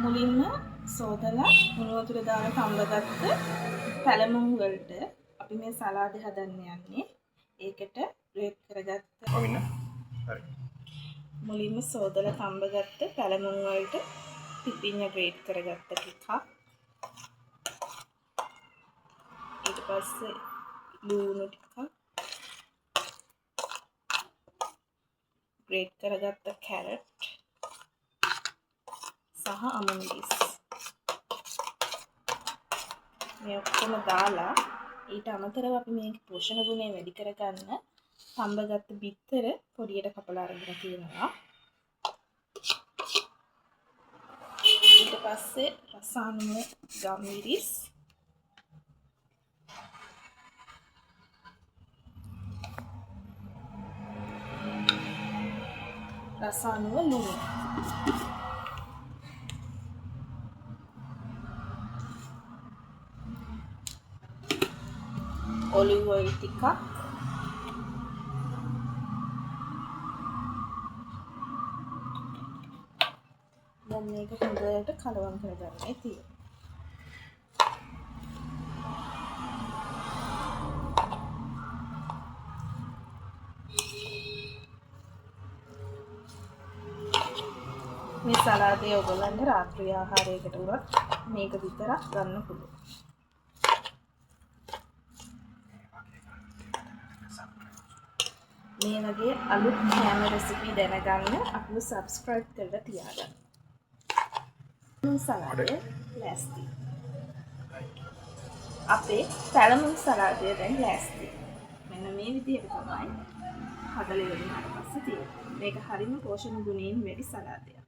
මුලින්ම සෝදලා මුණු වතුර දාලා තඹගත්ත පැලමුන් වලට අපි මේ සලාදේ හදන්න යන්නේ. ඒකට ග්‍රේට් කරගත්ත හරි. මුලින්ම සෝදලා තඹගත්ත පැලමුන් වලට පිපිඤ්ඤ ග්‍රේට් කරගත්ත ටිකක්. ඊට පස්සේ ලුණු ටිකක් ග්‍රේට් කරගත්ත කැරට් සහ අමුන්ඩිස් මේ ඔක්කොම දාලා ඊට අමතරව අපි මේකේ පෝෂණ ගුණය වැඩි කරගන්න තඹගත්ත බිත්තර පොඩියට කපලා අරගෙන තියෙනවා. ඊට පස්සේ රසායන ගම්මිරිස් රසායන ලුණු ඔලිව් ඔයිල් ටිකක් දැන් මේක හොඳට කලවම් කරගන්නයි තියෙන්නේ. මේ සලාදේ ඔයගොල්ලන්ට රාත්‍රී ආහාරයකට උනත් මේක විතරක් ගන්න පුළුවන්. මේ වගේ අලුත් කෑම රෙසිපි දැනගන්න අපිව subscribe කරලා තියාගන්න. මේ සලාදේ ලෑස්ති. අපේ පැලමුන් සලාදය දැන් ලෑස්ති. මෙන්න මේ විදිහට තමයි හදලා ඉවරනාට පස්සේ තියෙන්නේ. මේක හරිම පෝෂණ ගුණයෙන් වැඩි සලාදයක්.